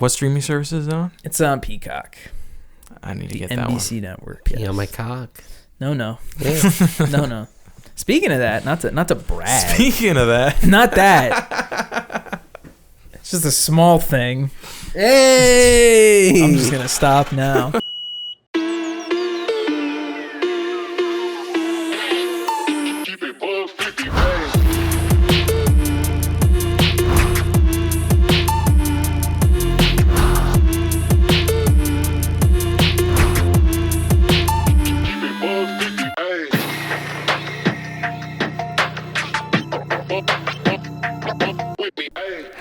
What streaming service is it on? It's on Peacock. I need to get that one. NBC network. Yes. Pee on my cock. No. Yeah. No. Speaking of that, not to brag. Speaking of that. Not that. It's just a small thing. Hey! I'm just gonna stop now.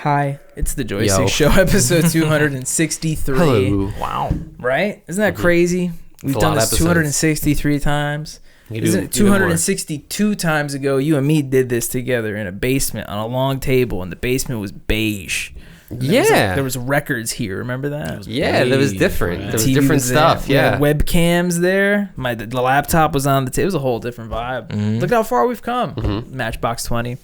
Hi, it's the Joystick Show, episode 263. Hello. Wow. Right? Isn't that crazy? We've done this 263 times. Isn't it 262 times ago, you and me did this together in a basement on a long table, and the basement was beige. There was records here. Remember that? That was different. There was TV different was stuff. there. Yeah. We had webcams there. The laptop was on the table. It was a whole different vibe. Look how far we've come. Matchbox 20.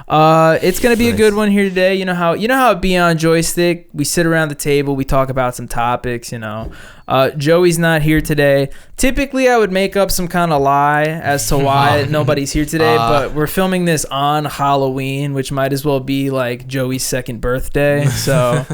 It's gonna be a good one here today. You know how it be on Joystick. We sit around the table. We talk about some topics. Joey's not here today. Typically, I would make up some kind of lie as to why nobody's here today, but we're filming this on Halloween, which might as well be like Joey's second birthday, so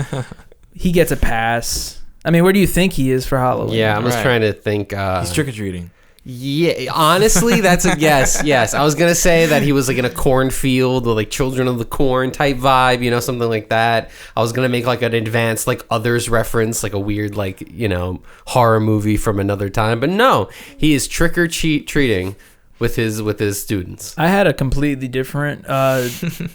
he gets a pass. I mean, where do you think he is for Halloween? Yeah, I'm just trying to think. He's trick-or-treating. Yeah, honestly, that's a guess. Yes, I was gonna say that he was like in a cornfield or like Children of the Corn type vibe, something like that. I was gonna make like an advanced like Others reference, like a weird like horror movie from another time. But no, he is trick-or-treating with his students. I had a completely different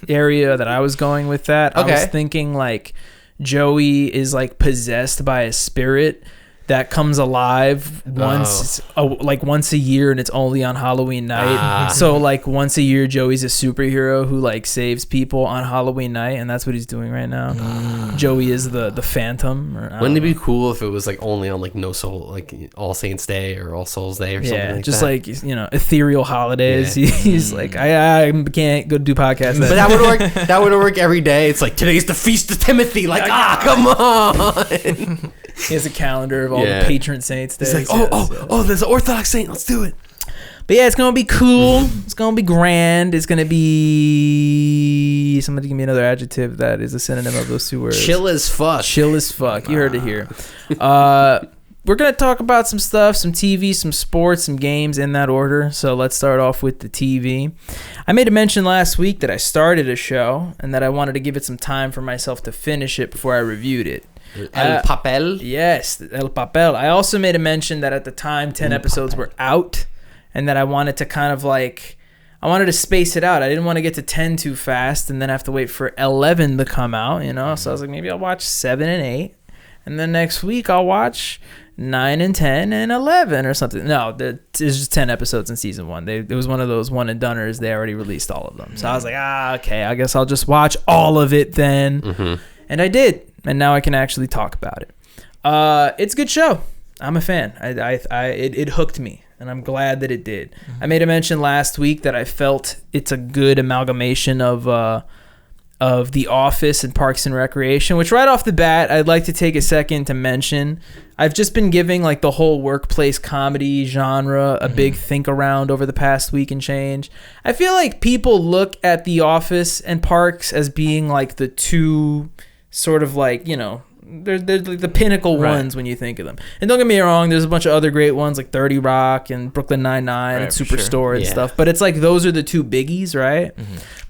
area that I was going with that. Okay. I was thinking like Joey is like possessed by a spirit that comes alive once a year, and it's only on Halloween night. So like once a year, Joey's a superhero who like saves people on Halloween night, and that's what he's doing right now. Joey is the Phantom. Wouldn't it be cool if it was like only on like No Soul, like All Saints Day or All Souls Day or something like just that? like ethereal holidays. Yeah. He's like I can't go do podcasts. But that would work. That would work every day. It's like today's the Feast of Timothy. Like come on. He has a calendar of all the patron saints days. He's like, there's an Orthodox saint. Let's do it. But yeah, it's going to be cool. It's going to be grand. It's going to be... Somebody give me another adjective that is a synonym of those two words. Chill as fuck. Chill as fuck. You heard it here. We're going to talk about some stuff, some TV, some sports, some games in that order. So let's start off with the TV. I made a mention last week that I started a show and that I wanted to give it some time for myself to finish it before I reviewed it. El Papel? Yes, El Papel. I also made a mention that at the time 10 episodes were out and that I wanted to kind of like, I wanted to space it out. I didn't want to get to 10 too fast and then have to wait for 11 to come out, So I was like, maybe I'll watch 7 and 8 and then next week I'll watch 9 and 10 and 11 or something. No, it's just 10 episodes in season 1. It was one of those one and doneers. They already released all of them. So I was like, okay, I guess I'll just watch all of it then. And I did. And now I can actually talk about it. It's a good show. I'm a fan. It hooked me, and I'm glad that it did. I made a mention last week that I felt it's a good amalgamation of The Office and Parks and Recreation, which right off the bat, I'd like to take a second to mention. I've just been giving like the whole workplace comedy genre a big think around over the past week and change. I feel like people look at The Office and Parks as being like the two sort of like, they're like the pinnacle ones when you think of them. And don't get me wrong, there's a bunch of other great ones like 30 Rock and Brooklyn Nine-Nine and Superstore and stuff. But it's like those are the two biggies, right?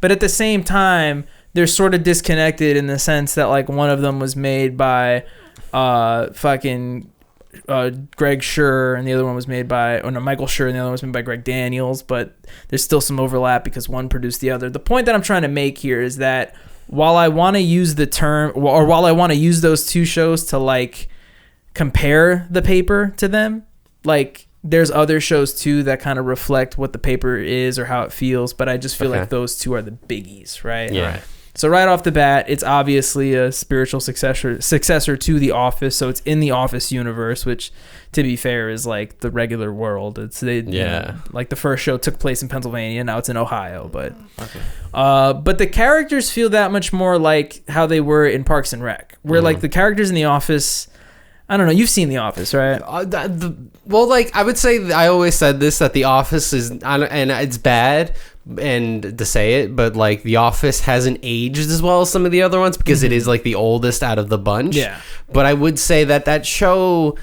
But at the same time, they're sort of disconnected in the sense that like one of them was made by Greg Schur and the other one was made by Michael Schur and the other one was made by Greg Daniels. But there's still some overlap because one produced the other. The point that I'm trying to make here is that while I want to use the term, or while I want to use those two shows to like compare the paper to them, like there's other shows too that kind of reflect what the paper is or how it feels. But I just feel like those two are the biggies, right? Yeah. So right off the bat, it's obviously a spiritual successor to The Office. So it's in the Office universe, which, to be fair, is like the regular world. You know, like the first show took place in Pennsylvania, now it's in Ohio. But but the characters feel that much more like how they were in Parks and Rec, where like the characters in The Office. I don't know. You've seen The Office, right? Well, like I would say, I always said this, that The Office is, and it's bad, and to say it, but like The Office hasn't aged as well as some of the other ones because it is like the oldest out of the bunch. Yeah. But I would say that show,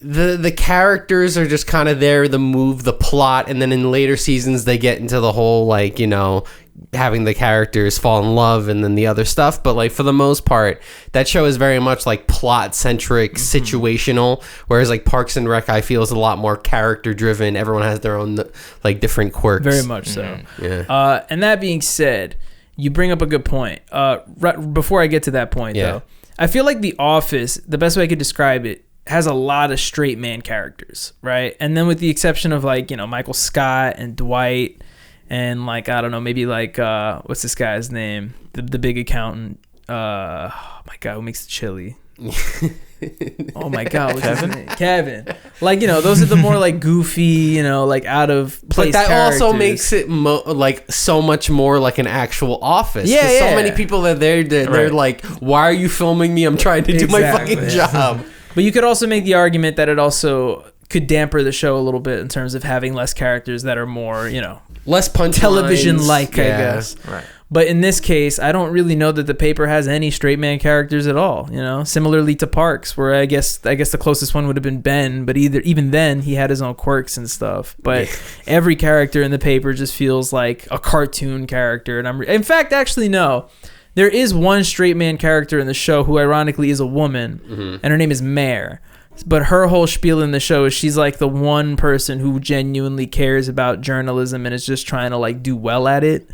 the characters are just kind of there to move the plot, and then in later seasons they get into the whole like, you know, having the characters fall in love and then the other stuff. But like for the most part, that show is very much like plot centric, situational, whereas like Parks and Rec I feel is a lot more character driven. Everyone has their own like different quirks. Very much so. Yeah. And that being said, you bring up a good point. Right before I get to that point though, I feel like The Office, the best way I could describe it, has a lot of straight man characters, right? And then with the exception of like, you know, Michael Scott and Dwight and like, I don't know, maybe like what's this guy's name, the big accountant, oh my god, who makes the chili? Oh my god, what's his name? Kevin. Like, you know, those are the more like goofy, you know, like out of place. But that characters. also makes it like so much more like an actual office. Yeah, so many people are there. They're like, why are you filming me? I'm trying to do my fucking job. But you could also make the argument that it also could damper the show a little bit in terms of having less characters that are more, you know, less television-like, I guess. Right. But in this case, I don't really know that the paper has any straight man characters at all, you know? Similarly to Parks, where I guess the closest one would have been Ben, but even then he had his own quirks and stuff. But every character in the paper just feels like a cartoon character. And in fact, actually, no. There is one straight man character in the show who ironically is a woman, and her name is Mare. But her whole spiel in the show is she's like the one person who genuinely cares about journalism and is just trying to like do well at it.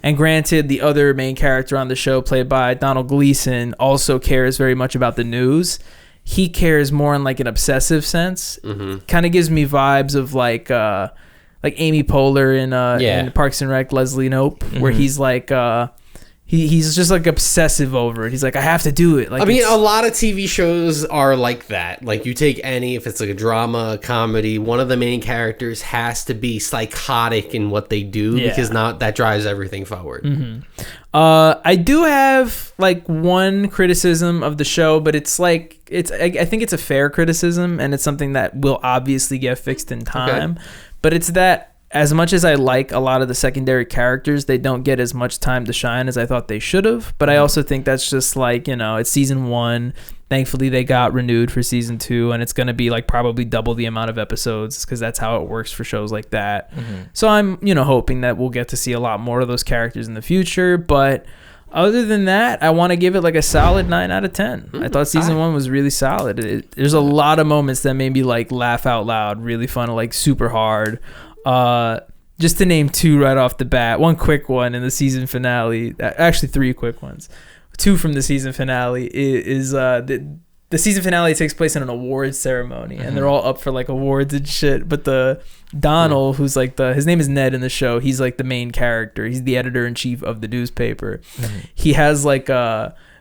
And granted, the other main character on the show, played by Donald Gleason, also cares very much about the news. He cares more in like an obsessive sense. Kind of gives me vibes of like Amy Poehler in Parks and Rec, Leslie Knope, where he's like he's just like obsessive over it. He's like, I have to do it. Like, I mean, a lot of TV shows are like that. Like you take if it's like a drama, a comedy, one of the main characters has to be psychotic in what they do because now that drives everything forward. I do have like one criticism of the show, but it's like I think it's a fair criticism, and it's something that will obviously get fixed in time. But it's that, as much as I like a lot of the secondary characters, they don't get as much time to shine as I thought they should have. But I also think that's just like, you know, it's season 1. Thankfully, they got renewed for season 2, and it's going to be like probably double the amount of episodes because that's how it works for shows like that. So I'm, you know, hoping that we'll get to see a lot more of those characters in the future. But other than that, I want to give it like a solid 9 out of 10. I thought season 1 was really solid. There's a lot of moments that made me like laugh out loud, really fun, like super hard. Just to name 2 right off the bat, one quick one in the season finale, actually 3 quick ones. 2 from the season finale is the season finale takes place in an awards ceremony, and they're all up for like awards and shit. But the Donald, who's like his name is Ned in the show, he's like the main character. He's the editor-in-chief of the newspaper. He has like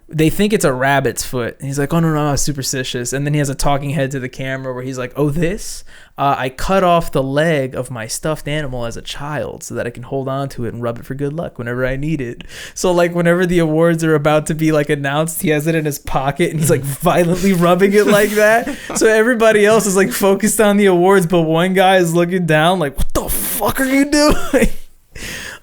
they think it's a rabbit's foot. And he's like, oh, no, it's superstitious. And then he has a talking head to the camera where he's like, oh, this? I cut off the leg of my stuffed animal as a child so that I can hold on to it and rub it for good luck whenever I need it. So, like, whenever the awards are about to be, like, announced, he has it in his pocket and he's, like, violently rubbing it like that. So everybody else is, like, focused on the awards, but one guy is looking down like, what the fuck are you doing?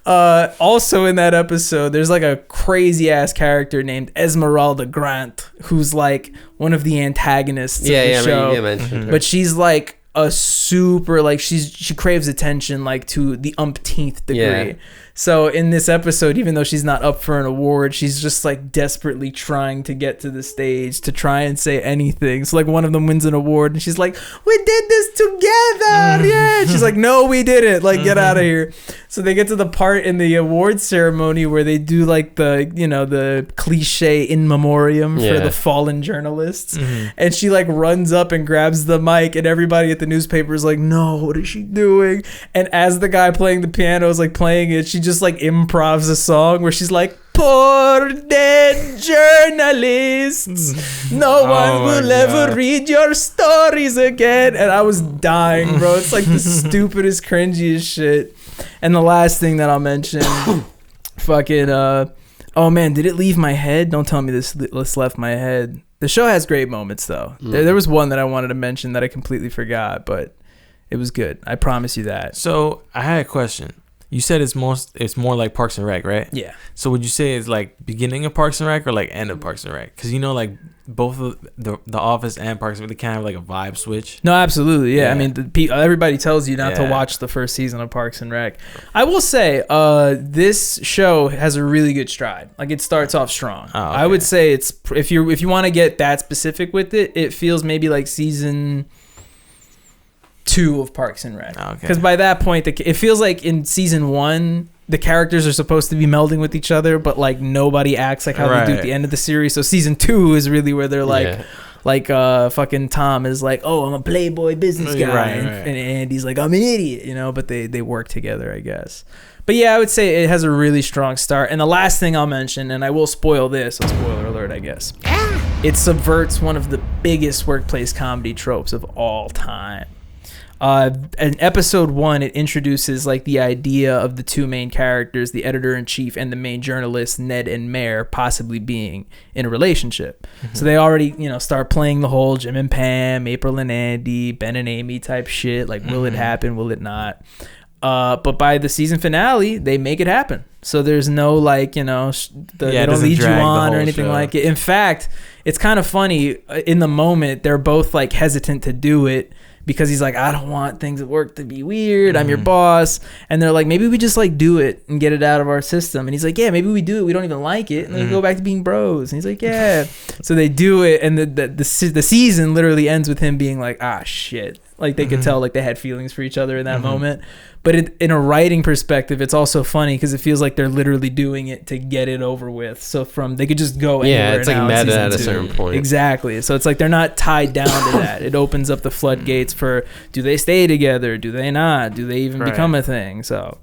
Also in that episode, there's like a crazy ass character named Esmeralda Grant, who's like one of the antagonists of the show. But she's like a super, like she craves attention like to the umpteenth degree. So in this episode, even though she's not up for an award, she's just like desperately trying to get to the stage to try and say anything. So like one of them wins an award and she's like, we did this together. Yeah. She's like, no, we didn't. Like, get out of here. So they get to the part in the awards ceremony where they do like the, you know, the cliche in memoriam for the fallen journalists. And she like runs up and grabs the mic and everybody at the newspaper is like, no, what is she doing? And as the guy playing the piano is like playing it, she just like improvs a song where she's like, Poor dead journalists. No one will ever read your stories again. And I was dying, bro. It's like the stupidest, cringiest shit. And the last thing that I'll mention, fucking, oh man, did it leave my head? Don't tell me this left my head. The show has great moments, though. There was one that I wanted to mention that I completely forgot, but it was good. I promise you that. So I had a question. You said it's more like Parks and Rec, right? Yeah. So would you say it's like beginning of Parks and Rec or like end of Parks and Rec? Because like both of the Office and Parks and Rec, they kind of have like a vibe switch. No, absolutely. Yeah. I mean, everybody tells you not to watch the first season of Parks and Rec. I will say, this show has a really good stride. Like it starts off strong. Oh, okay. I would say it's if you want to get that specific with it, it feels maybe like season 2 of Parks and Rec. Because by that point, it feels like in season 1, the characters are supposed to be melding with each other, but like nobody acts like how they do at the end of the series. So season 2 is really where they're like, fucking Tom is like, oh, I'm a playboy business guy, and Andy's like, I'm an idiot, but they work together, I guess. But yeah, I would say it has a really strong start. And the last thing I'll mention, and I will spoil this, a spoiler alert, I guess. It subverts one of the biggest workplace comedy tropes of all time. In episode 1, it introduces like the idea of the two main characters, the editor-in-chief and the main journalist, Ned and Mare, possibly being in a relationship. Mm-hmm. So they already, start playing the whole Jim and Pam, April and Andy, Ben and Amy type shit. Like, will it happen? Will it not? But by the season finale, they make it happen. So there's no like, they don't lead you on or anything like it. In fact, it's kind of funny. In the moment, they're both like hesitant to do it, because he's like, I don't want things at work to be weird. I'm your boss. And they're like, maybe we just like do it and get it out of our system. And he's like, yeah, maybe we do it. We don't even like it. And then we go back to being bros. And he's like, yeah. So they do it. And the season literally ends with him being like, ah, shit. Like they could tell like they had feelings for each other in that moment. But in a writing perspective, it's also funny because it feels like they're literally doing it to get it over with. So they could just go anywhere. Yeah, it's like meta at a certain point. Exactly. So it's like they're not tied down to that. It opens up the floodgates for, do they stay together? Do they not? Do they even become a thing? So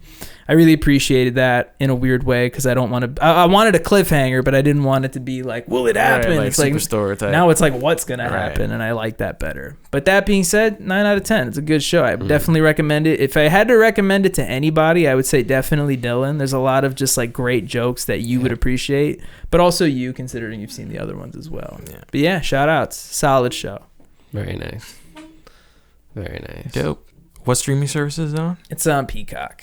I really appreciated that in a weird way because I don't want to. I wanted a cliffhanger, but I didn't want it to be like, will it happen? Like it's like Superstore type. Now it's like, what's gonna happen? And I like that better. But that being said, 9 out of 10. It's a good show. I definitely recommend it. If I had to recommend it to anybody, I would say definitely Dylan. There's a lot of just like great jokes that you would appreciate, but also you, considering you've seen the other ones as well. Yeah. But yeah, shout outs. Solid show. Very nice. Very nice. Dope. What streaming service is it on? It's on Peacock.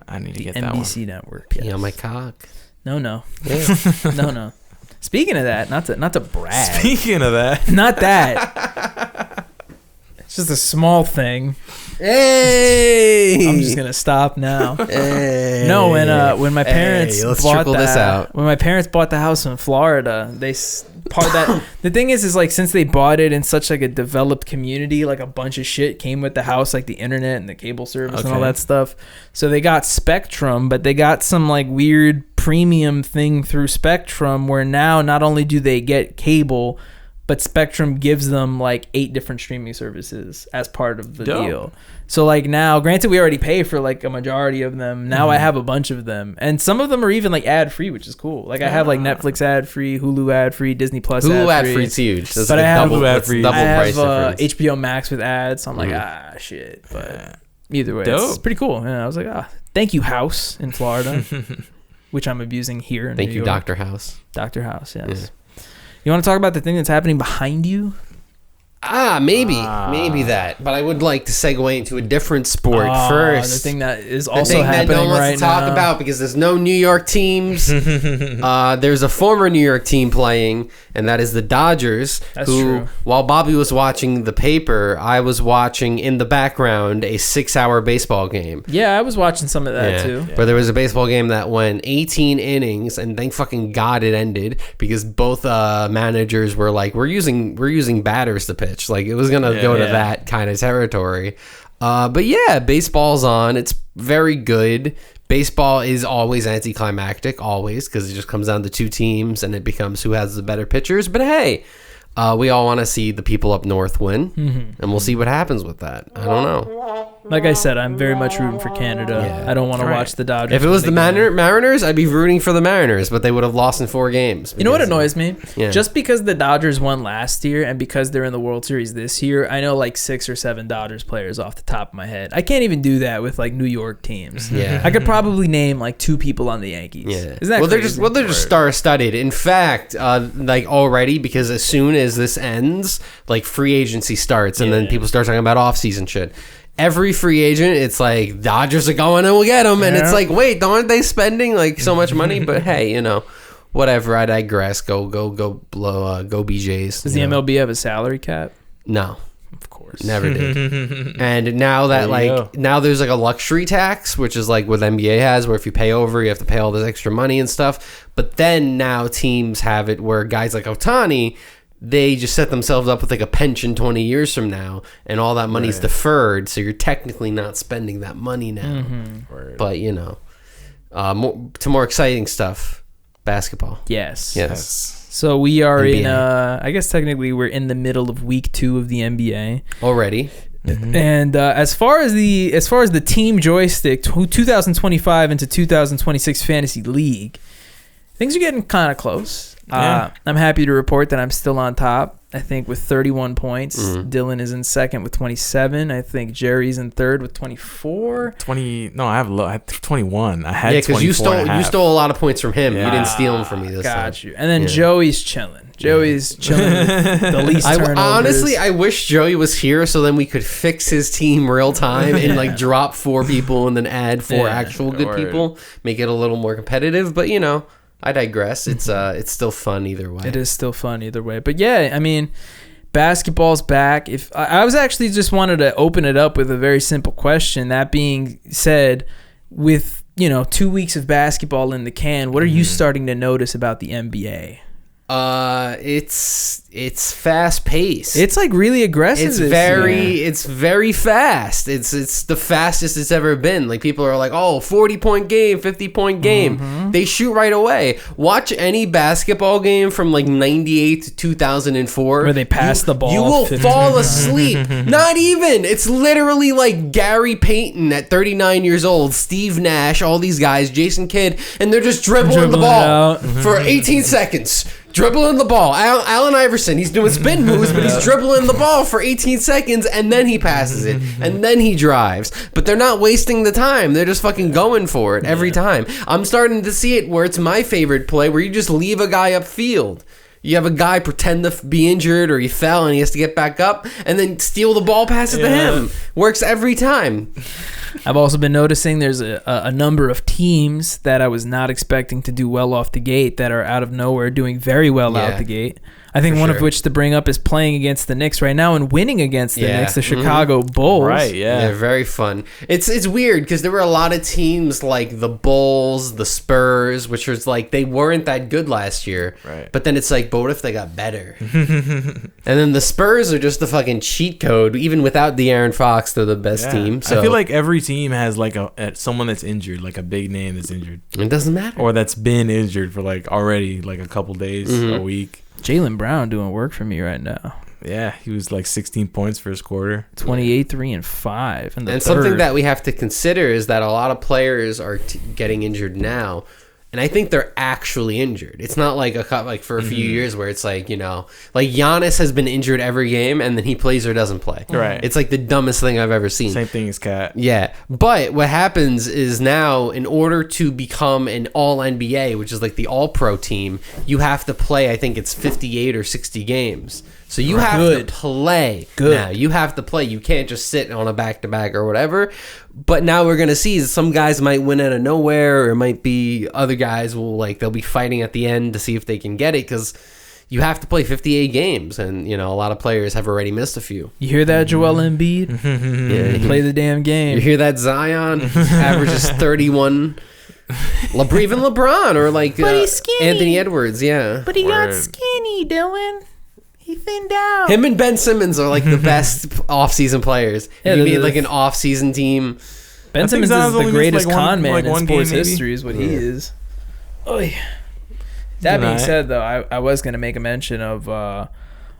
I need to get that one. NBC Network. Yes. Pee on my cock. No. Yeah. No. Speaking of that, not to brag. Speaking of that. Not that. It's just a small thing. Hey! I'm just gonna stop now. Hey. No, when my parents let's bought trickle this out. When my parents bought the house in Florida, the thing is like since they bought it in such like a developed community, like a bunch of shit came with the house, like the internet and the cable service and all that stuff. So they got Spectrum, but they got some like weird premium thing through Spectrum where now not only do they get cable, but Spectrum gives them like 8 different streaming services as part of the deal. So like now, granted we already pay for like a majority of them. Now I have a bunch of them. And some of them are even like ad free, which is cool. Like I have like Netflix ad free, Hulu ad free, Disney Plus ad free. Hulu ad free is huge. That's but like I have double ad free. I have Price difference. HBO Max with ads. So I'm like, shit. But either way, it's pretty cool. Yeah, I was like, thank you, House in Florida, which I'm abusing here in Thank New you, York. Dr. House. Dr. House, yes. Yeah. You want to talk about the thing that's happening behind you? Maybe that. But I would like to segue into a different sport first. The thing that is also happening no one wants right to talk now. about because there's no New York teams. There's a former New York team playing, and that is the Dodgers. That's true. While Bobby was watching the paper, I was watching in the background a 6-hour baseball game. Yeah, I was watching some of that too. Where there was a baseball game that went 18 innings, and thank fucking God it ended because both managers were like, we're using batters to pitch. Like it was gonna go to that kind of territory. But yeah, baseball's on. It's very good. Baseball is always anticlimactic, always, because it just comes down to 2 teams and it becomes who has the better pitchers. But hey, we all want to see the people up north win, and we'll see what happens with that. I don't know. Like I said, I'm very much rooting for Canada. Yeah. I don't want to Right. watch the Dodgers. If it was the win again. Mariners, I'd be rooting for the Mariners, but they would have lost in 4 games. You know what because- annoys me? Yeah. Just because the Dodgers won last year and because they're in the World Series this year, I know like 6 or 7 Dodgers players off the top of my head. I can't even do that with like New York teams. Yeah. I could probably name like 2 people on the Yankees. Yeah. Isn't that crazy? they're just star-studded. In fact, like already, because as soon as this ends, like free agency starts, and then people start talking about off-season shit. Every free agent, it's like Dodgers are going and we'll get them, and it's like, wait, aren't they spending like so much money? But hey, whatever. I digress. Go BJs. Does the MLB have a salary cap? No. Of course. Never did. And now that There you like now there's like a luxury tax, which is like what NBA has, where if you pay over, you have to pay all this extra money and stuff. But then now teams have it where guys like Ohtani, they just set themselves up with like a pension 20 years from now, and all that money's deferred, so you're technically not spending that money now. But more exciting stuff, basketball. Yes. Yes. So we are NBA. in I guess technically we're in the middle of week 2 of the NBA. Already. And as far as the team joystick 2025 into 2026 fantasy league, things are getting kind of close. Yeah. I'm happy to report that I'm still on top. I think with 31 points. Dylan is in second with 27. I think Jerry's in third with 24. 20. No, I have 21. I had Yeah, because you 24 and a half. stole a lot of points from him. You Yeah. didn't steal them from me this time. Got you. And then Joey's chilling. Joey's chilling with the least turnovers. Honestly, I wish Joey was here so then we could fix his team real time and like drop 4 people and then add 4 actual good Word. people, make it a little more competitive. But I digress. It's still fun either way. It is still fun either way. But yeah, I mean, basketball's back. If I was actually just wanted to open it up with a very simple question. That being said, with 2 weeks of basketball in the can, what are you starting to notice about the NBA? It's fast paced. It's like really aggressive. It's this year. it's very fast. It's the fastest it's ever been. Like people are like, oh, 40-point game, 50-point game. They shoot right away. Watch any basketball game from like 98 to 2004. Where they pass the ball You will 15 fall asleep. Not even. It's literally like Gary Payton at 39 years old, Steve Nash, all these guys, Jason Kidd, and they're just dribbling the Dribbling ball it out. for 18 seconds. Dribbling the ball. Allen Iverson, he's doing spin moves, but he's dribbling the ball for 18 seconds, and then he passes it, and then he drives. But they're not wasting the time. They're just fucking going for it every time. I'm starting to see it where it's my favorite play, where you just leave a guy upfield. You have a guy pretend to be injured or he fell and he has to get back up and then steal the ball, pass it to him. Works every time. I've also been noticing there's a number of teams that I was not expecting to do well off the gate that are out of nowhere doing very well out the gate. I think one of which to bring up is playing against the Knicks right now and winning against the Knicks, the Chicago Bulls. Right, yeah. They're very fun. It's weird because there were a lot of teams like the Bulls, the Spurs, which was like they weren't that good last year. Right. But then it's like, but what if they got better? And then the Spurs are just the fucking cheat code. Even without De'Aaron Fox, they're the best Yeah. team. So I feel like every team has like someone that's injured, like a big name that's injured, it doesn't matter. or that's been injured for like already like a couple days, a week. Jaylen Brown doing work for me right now. Yeah, he was like 16 points first quarter. 28, 3, and 5. In the And third. something that we have to consider is that a lot of players are getting injured now. And I think they're actually injured. It's not like for a few years where it's like, like Giannis has been injured every game and then he plays or doesn't play. Right. It's like the dumbest thing I've ever seen. Same thing as Cat. Yeah. But what happens is now, in order to become an all NBA, which is like the all pro team, you have to play, I think it's 58 or 60 games. So you have to play. Good. Now. You have to play. You can't just sit on a back-to-back or whatever. But now we're going to see some guys might win out of nowhere, or it might be other guys they'll be fighting at the end to see if they can get it, because you have to play 58 games, and a lot of players have already missed a few. You hear that, Joel Embiid? Yeah, Play the damn game. you hear that, Zion averages 31. Even LeBron or But he's skinny. Anthony Edwards, yeah. But he got Word. skinny, Dylan. He thinned out. Him and Ben Simmons are like the best off-season players. Yeah, You they're need the- like an off-season team. Ben I think Simmons Zion's is the only missed, greatest like, con man in one sports game, maybe? history is what he is. Oy. That being Right. said, though, I was going to make a mention of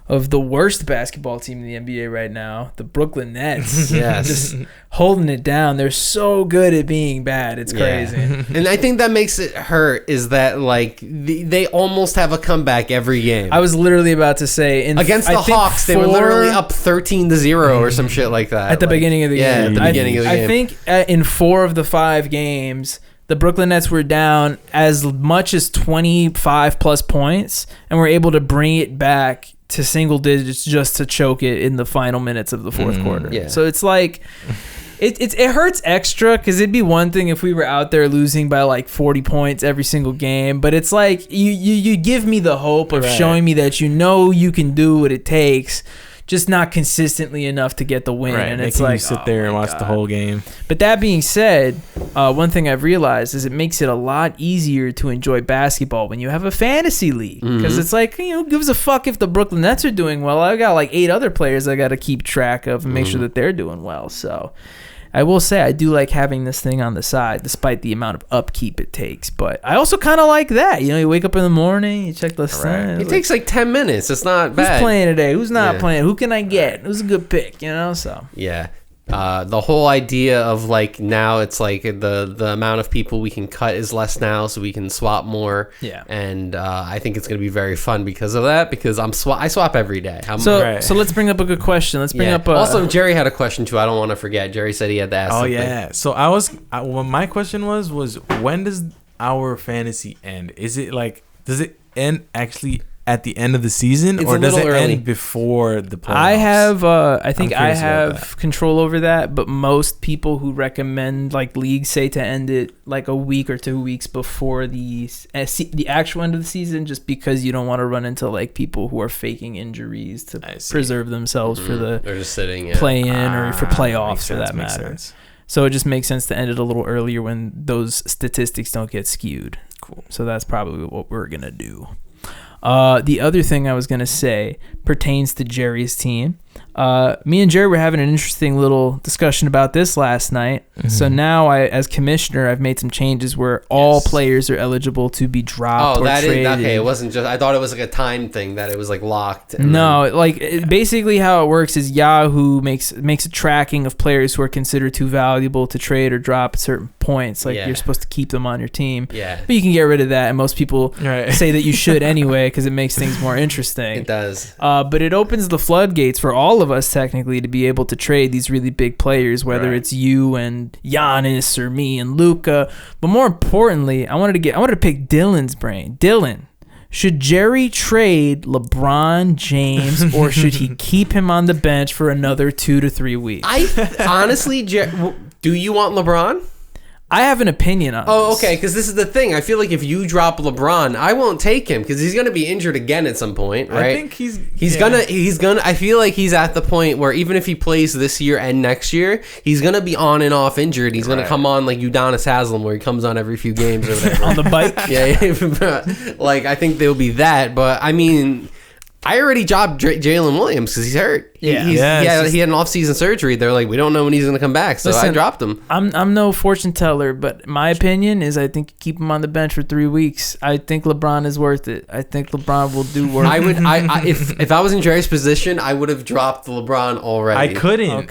of the worst basketball team in the NBA right now, the Brooklyn Nets. Yes. Just holding it down. They're so good at being bad. It's crazy. And I think that makes it hurt is that like they almost have a comeback every game. I was literally about to say Against the Hawks, they were literally up 13-0 or some shit like that. At the beginning of the game. Yeah, at the beginning of the game. I think in 4 of the 5 games, the Brooklyn Nets were down as much as 25 plus points and were able to bring it back to single digits just to choke it in the final minutes of the fourth quarter. Yeah. So it's like it hurts extra because it'd be one thing if we were out there losing by like 40 points every single game, but it's like you give me the hope of showing me that you can do what it takes, just not consistently enough to get the win. Right, and it's it's like like you sit there and watch the whole game. But that being said, one thing I've realized is it makes it a lot easier to enjoy basketball when you have a fantasy league. Because it's like, gives a fuck if the Brooklyn Nets are doing well. I got like 8 other players I got to keep track of and make sure that they're doing well. So I will say I do like having this thing on the side, despite the amount of upkeep it takes. But I also kind of like that. You wake up in the morning, you check the sun. It takes like 10 minutes. It's not bad. Who's playing today? Who's not playing? Who can I get? Who's a good pick? So. Yeah. The whole idea of like now it's like the amount of people we can cut is less now, so we can swap more. Yeah. And I think it's gonna be very fun because of that. Because I swap every day. So let's bring up a good question. Let's bring up. Also, Jerry had a question too. I don't want to forget. Jerry said he had to ask. Oh something. yeah. So what my question was when does our fantasy end? Is it like does it end actually at the end of the season, or does it end before the playoffs? I think I have control over that, but most people who recommend like leagues say to end it like a week or 2 weeks before the actual end of the season, just because you don't want to run into like people who are faking injuries to preserve themselves for the they're just sitting play-in or for playoffs for that makes matter. sense. So it just makes sense to end it a little earlier when those statistics don't get skewed. Cool. So that's probably what we're gonna do. The other thing I was going to say pertains to Jerry's team. Me and Jerry were having an interesting little discussion about this last night. So now as commissioner, I've made some changes where all players are eligible to be dropped or traded. Okay. It wasn't just, I thought it was like a time thing that it was like locked. Basically how it works is Yahoo makes a tracking of players who are considered too valuable to trade or drop at certain points. You're supposed to keep them on your team. Yeah. But you can get rid of that, and most people say that you should anyway because it makes things more interesting. It does. But it opens the floodgates for all of us technically to be able to trade these really big players, whether it's you and Giannis or me and Luka. But more importantly, I wanted to pick Dylan's brain. Dylan, should Jerry trade LeBron James or should he keep him on the bench for another 2 to 3 weeks? Honestly, do you want LeBron? I have an opinion on this. Oh, okay, because this is the thing. I feel like if you drop LeBron, I won't take him because he's going to be injured again at some point, right? I think he's gonna. I feel like he's at the point where even if he plays this year and next year, he's going to be on and off injured. He's going to come on like Udonis Haslem, where he comes on every few games or whatever. On the bike? Yeah. Like, I think there'll be that, but I mean, I already dropped Jalen Williams because he's hurt. He had an off-season surgery. They're like, we don't know when he's going to come back, so I dropped him. I'm no fortune teller, but my opinion is I think keep him on the bench for 3 weeks. I think LeBron is worth it. I think LeBron will do work. If I was in Jerry's position, I would have dropped LeBron already. I couldn't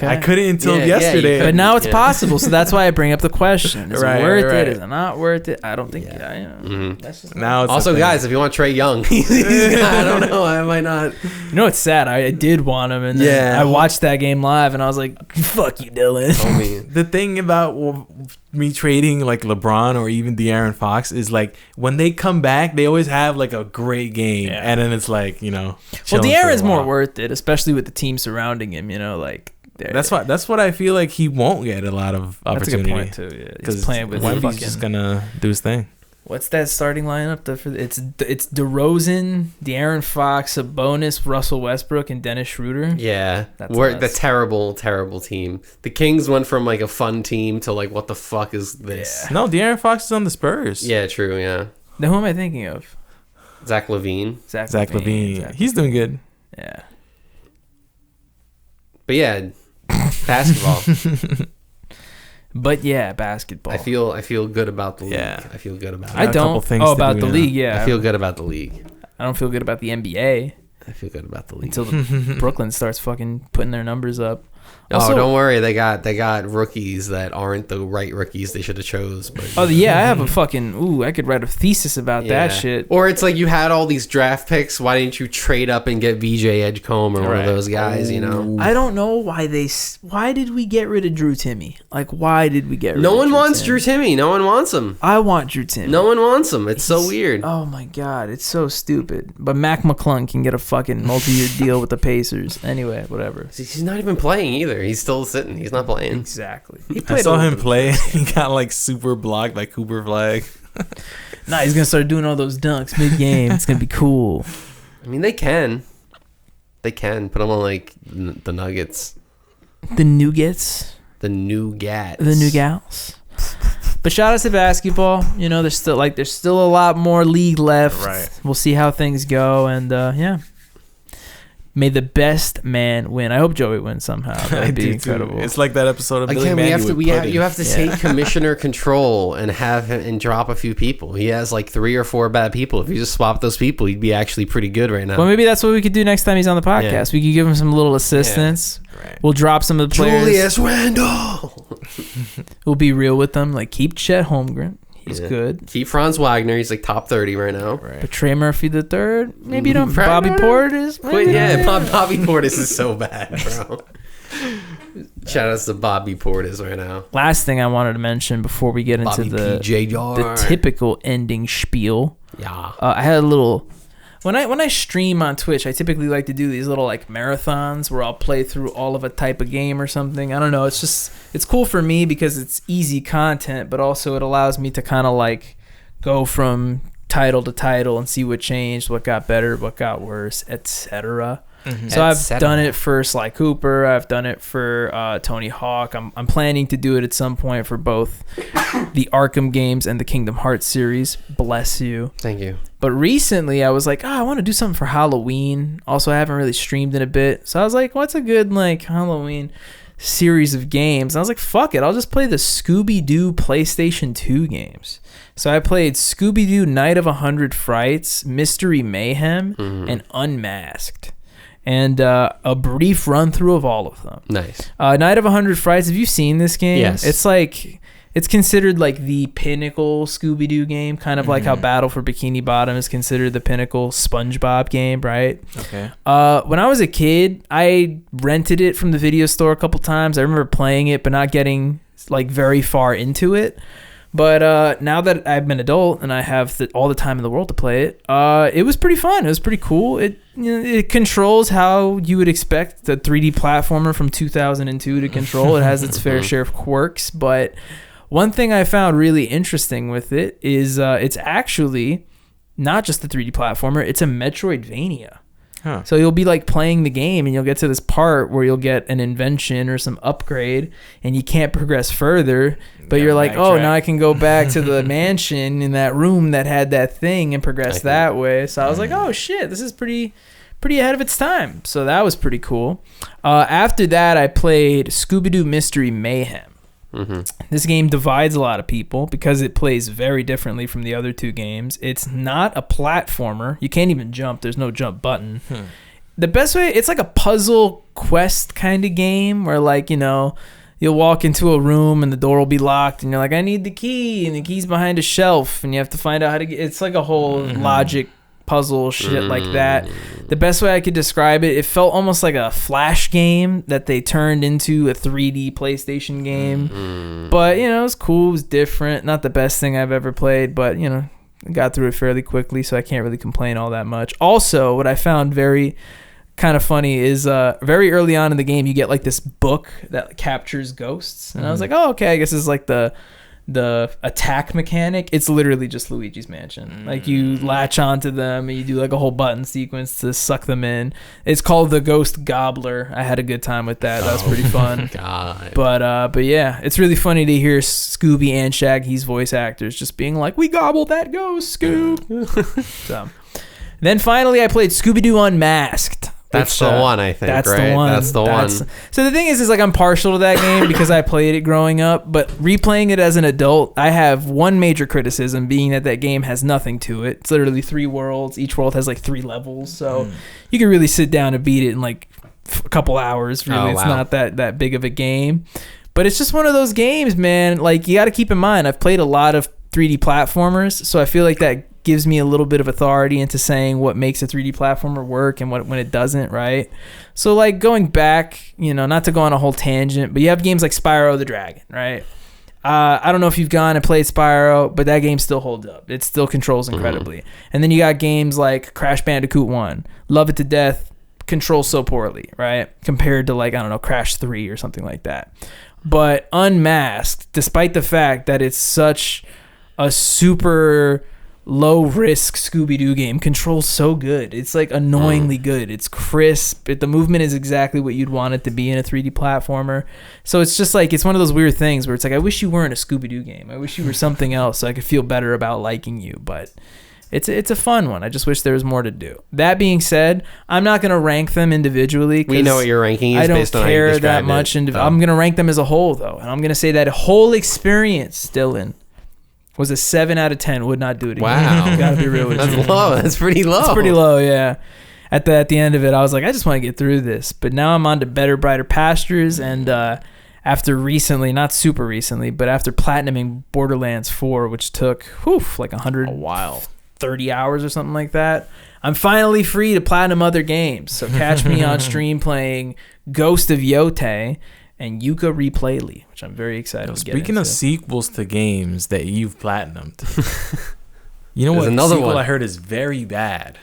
until yesterday. But now it's possible, so that's why I bring up the question: is it worth it? Is it not worth it? I don't think. That's just now. It's also, guys, if you want Trae Young, I don't know. I might not. You know, it's sad. I did want him, and I watched that game live, and I was like, "Fuck you, Dylan." The thing about me trading like LeBron or even De'Aaron Fox is like when they come back, they always have like a great game, and then it's like well, De'Aaron's more worth it, especially with the team surrounding him. That's what I feel like he won't get a lot of opportunity. That's a good point too. Yeah, he's playing with Wemby's just gonna do his thing. What's that starting lineup? It's DeRozan, De'Aaron Fox, Sabonis, Russell Westbrook, and Dennis Schroeder. Yeah, we're the terrible team. The Kings went from like a fun team to like, what the fuck is this? Yeah. No, De'Aaron Fox is on the Spurs. Yeah, true. Yeah. Now, who am I thinking of? Zach LaVine. Zach LaVine. He's doing good. Yeah. But yeah, basketball. But yeah, basketball. I feel good about the league. Yeah. I feel good about it. I don't. About the league, yeah. I feel good about the league. I don't feel good about the NBA. I feel good about the league until Brooklyn starts fucking putting their numbers up. Also, don't worry, they got rookies that aren't the right rookies they should have chose. But, I have a fucking I could write a thesis about that shit. Or it's like you had all these draft picks. Why didn't you trade up and get VJ Edgecombe or one of those guys? You know, I don't know why why did we get rid of Drew Timme? Like, why did we get rid? No one wants Drew Timme. No one wants him. I want Drew Timme. No one wants him. It's so weird. Oh my god, it's so stupid. But Mac McClung can get a fucking multi-year deal with the Pacers. Anyway, whatever. He's not even playing either. He's still sitting. He's not playing. Exactly. I saw him play. He got like super blocked by Cooper Flag. Nah, he's gonna start doing all those dunks mid-game. It's gonna be cool. I mean, they can put him on like the Nuggets, the Nougats, the Nougats. But shout out to basketball. You know, there's still a lot more league left. Right. We'll see how things go, and may the best man win. I hope Joey wins somehow. That'd be incredible. Too. It's like that episode of Billy Again, Mandy you have to take commissioner control and have him and drop a few people. He has like 3 or 4 bad people. If you just swap those people, he'd be actually pretty good right now. Well, maybe that's what we could do next time he's on the podcast. Yeah. We could give him some little assistance. Yeah. Right. We'll drop some of the players. Julius Randle. We'll be real with them. Like, keep Chet Holmgren. He's good. Keep Franz Wagner. He's like top 30 right now. Right. But Trey Murphy the third. Maybe you don't. Bobby Portis. Bobby Portis is so bad, bro. Shout outs to Bobby Portis right now. Last thing I wanted to mention before we get into the typical ending spiel. Yeah. I had a little. When I stream on Twitch, I typically like to do these little like marathons where I'll play through all of a type of game or something. I don't know. It's cool for me because it's easy content, but also it allows me to kind of like go from title to title and see what changed, what got better, what got worse, etc. Mm-hmm. So I've done it for Sly Cooper. I've done it for Tony Hawk. I'm planning to do it at some point for both the Arkham games and the Kingdom Hearts series. Bless you. Thank you. But recently I was like, I want to do something for Halloween. Also, I haven't really streamed in a bit. So I was like, what's a good like Halloween series of games? And I was like, fuck it. I'll just play the Scooby-Doo PlayStation 2 games. So I played Scooby-Doo Night of 100 Frights, Mystery Mayhem, and Unmasked. And a brief run through of all of them. Nice. Night of 100 Frights. Have you seen this game? Yes. It's considered like the pinnacle Scooby-Doo game, kind of like how Battle for Bikini Bottom is considered the pinnacle SpongeBob game, right? Okay. When I was a kid, I rented it from the video store a couple times. I remember playing it, but not getting like very far into it. But now that I'm an adult and I have all the time in the world to play it, it was pretty fun. It was pretty cool. It controls how you would expect the 3D platformer from 2002 to control. It has its fair share of quirks, but one thing I found really interesting with it is it's actually not just the 3D platformer. It's a Metroidvania. Huh. So you'll be like playing the game and you'll get to this part where you'll get an invention or some upgrade and you can't progress further, but you're like, oh, now I can go back to the mansion in that room that had that thing and progress that way. So I was like, oh shit, this is pretty ahead of its time. So that was pretty cool. After that, I played Scooby-Doo Mystery Mayhem. Mm-hmm. This game divides a lot of people because it plays very differently from the other two games. It's not a platformer. You can't even jump. There's no jump button. The best way, it's like a puzzle quest kind of game where like, you know, you'll walk into a room and the door will be locked and you're like, I need the key, and the key's behind a shelf and you have to find out how to get. It's like a whole logic puzzle shit like that. The best way I could describe it felt almost like a Flash game that they turned into a 3D PlayStation game. But, you know, it was cool. It was different. Not the best thing I've ever played, but, you know, I got through it fairly quickly, so I can't really complain all that much. Also, what I found very kind of funny is very early on in the game, you get like this book that captures ghosts. And I was like, oh, okay, I guess it's like the attack mechanic. It's literally just Luigi's Mansion. Like you latch onto them and you do like a whole button sequence to suck them in. It's called the Ghost Gobbler. I had a good time with that. That was pretty fun. God. But yeah, it's really funny to hear Scooby and Shaggy's voice actors just being like, we gobbled that ghost, Scoob. So then finally I played Scooby-Doo Unmasked, That's the one, I think. That's right? The one. That's the one. So the thing is like I'm partial to that game because I played it growing up, but replaying it as an adult, I have one major criticism being that game has nothing to it. It's literally 3 worlds. Each world has like 3 levels, so you can really sit down and beat it in like a couple hours. Really, it's not that big of a game, but it's just one of those games, man. Like you got to keep in mind, I've played a lot of 3D platformers, so I feel like that gives me a little bit of authority into saying what makes a 3D platformer work and when it doesn't, right? So like going back, not to go on a whole tangent, but you have games like Spyro the Dragon, right? I don't know if you've gone and played Spyro, but that game still holds up. It still controls incredibly. And then you got games like Crash Bandicoot 1, love it to death, controls so poorly, right? Compared to like, I don't know, Crash 3 or something like that. But Unmasked, despite the fact that it's such a super low risk Scooby-Doo game, controls so good. It's like annoyingly good. It's crisp. The movement is exactly what you'd want it to be in a 3D platformer. So it's just like, it's one of those weird things where it's like, I wish you weren't a Scooby-Doo game. I wish you were something else so I could feel better about liking you. But it's a fun one. I just wish there was more to do. That being said, I'm not going to rank them individually. We know what your ranking is based on how you described it. I don't care that much. I'm going to rank them as a whole, though. And I'm going to say that whole experience, Dylan, was a 7 out of 10. Would not do it again. Wow. Gotta be real with you. That's low. That's pretty low. It's pretty low, yeah. At the end of it, I was like, I just want to get through this. But now I'm on to better, brighter pastures. And after recently, not super recently, but after platinuming Borderlands 4, which took like 130 hours or something like that, I'm finally free to platinum other games. So catch me on stream playing Ghost of Yotei and Yuka Replayly, which I'm very excited to get into. Speaking of sequels to games that you've platinumed, you know what another sequel I heard is very bad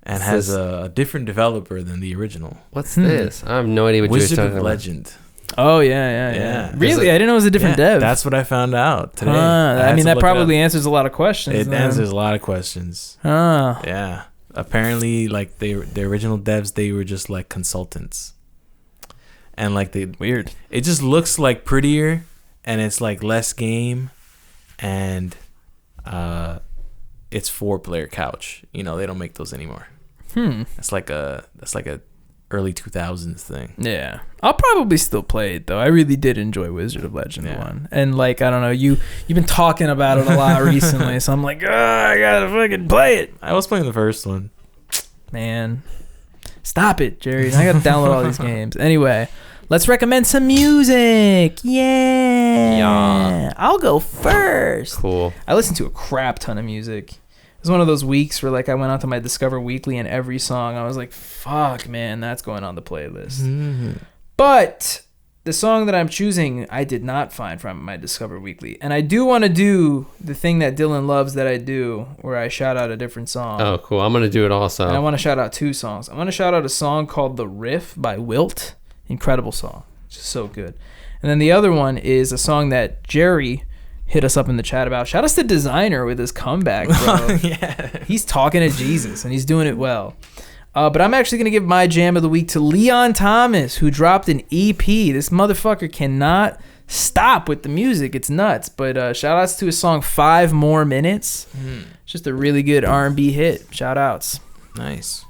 and has a different developer than the original. What's this? I have no idea what you're talking about. Wizard of Legend. Oh, yeah. Really? I didn't know it was a different dev. That's what I found out today. That probably answers a lot of questions. It answers a lot of questions. Yeah. Apparently, like, the original devs, they were just, like, consultants. And like weird. It just looks like prettier, and it's like less game, and it's 4-player couch. They don't make those anymore. That's like a early 2000s thing. Yeah, I'll probably still play it though. I really did enjoy Wizard of Legend 1, and like I don't know, you've been talking about it a lot recently, so I'm like, I gotta fucking play it. I was playing the first one. Man. Stop it, Jerry. I gotta download all these games. Anyway, let's recommend some music. Yeah. I'll go first. Cool. I listened to a crap ton of music. It was one of those weeks where like I went out to my Discover Weekly and every song I was like, fuck, man, that's going on the playlist. Mm-hmm. But the song that I'm choosing, I did not find from my Discover Weekly. And I do want to do the thing that Dylan loves that I do, where I shout out a different song. Oh, cool. I'm going to do it also. And I want to shout out 2 songs. I want to shout out a song called The Riff by Wilt. Incredible song. Just so good. And then the other one is a song that Jerry hit us up in the chat about. Shout out to Designer with his comeback, bro. Yeah. He's talking to Jesus, and he's doing it well. But I'm actually going to give my jam of the week to Leon Thomas, who dropped an EP. This motherfucker cannot stop with the music. It's nuts. But shout outs to his song 5 More Minutes. It's just a really good R&B hit. Shout outs. Nice.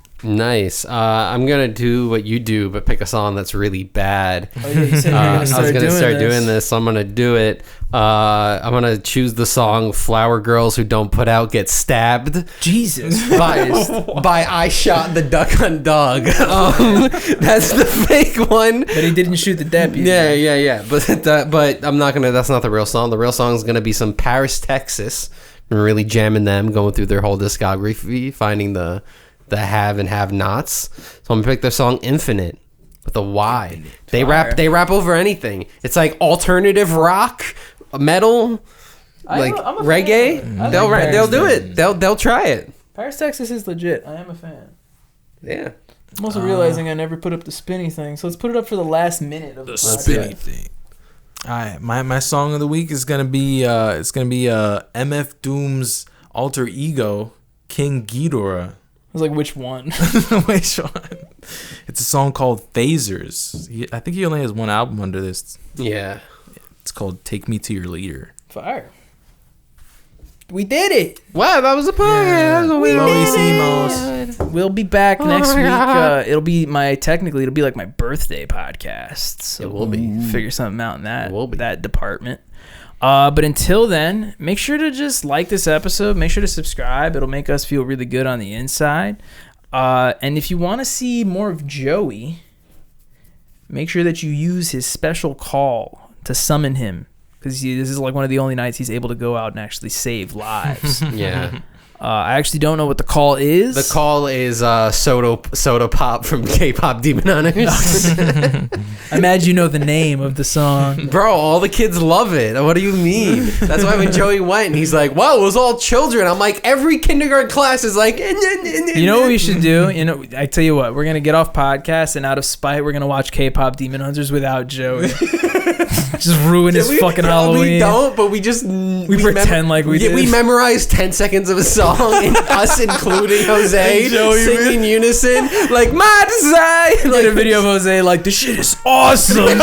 I'm going to do what you do, but pick a song that's really bad. Oh, yeah, you said I was going to start doing this, so I'm going to do it. I'm going to choose the song Flower Girls Who Don't Put Out Get Stabbed. Jesus by I Shot the Duck on Dog. That's the fake one. But he didn't shoot the deputy. Yeah. But I'm not going to, that's not the real song. The real song is going to be some Paris, Texas. I'm really jamming them, going through their whole discography, finding the have and have nots. So I'm gonna pick their song Infinite with a Y. They rap over anything. It's like alternative rock, metal, like reggae. They'll do it. They'll try it. Paris, Texas is legit. I am a fan. Yeah. I'm also realizing I never put up the spinny thing, so let's put it up for the last minute of the spinny thing. All right, my song of the week is gonna be MF Doom's alter ego, King Geedorah. I was like, which one? Which one? It's a song called Fazers. I think he only has one album under this. Yeah. It's called Take Me to Your Leader. Fire. We did it. Wow, that was a podcast. We'll be back next week. It'll be like my birthday podcast. So it will be. Figure something out in that department. But until then, make sure to just like this episode. Make sure to subscribe. It'll make us feel really good on the inside. And if you want to see more of Joey, make sure that you use his special call to summon him. Because this is like one of the only nights he's able to go out and actually save lives. Yeah. I actually don't know what the call is. The call is Soda Pop from K-Pop Demon Hunters. I imagine you know the name of the song. Bro, all the kids love it. What do you mean? That's why when Joey went and he's like, wow, it was all children. I'm like, every kindergarten class is like... You know what we should do? I tell you what, we're going to get off podcast and out of spite, we're going to watch K-Pop Demon Hunters without Joey. Just ruin his fucking Halloween. We don't, but we pretend like we did. We memorized 10 seconds of a song, and us including Jose singing in unison, like my design. Like a video of Jose, like this shit is awesome. We're doing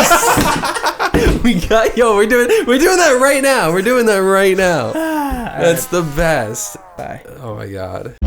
that right now. We're doing that right now. That's the best. Bye. Oh my god.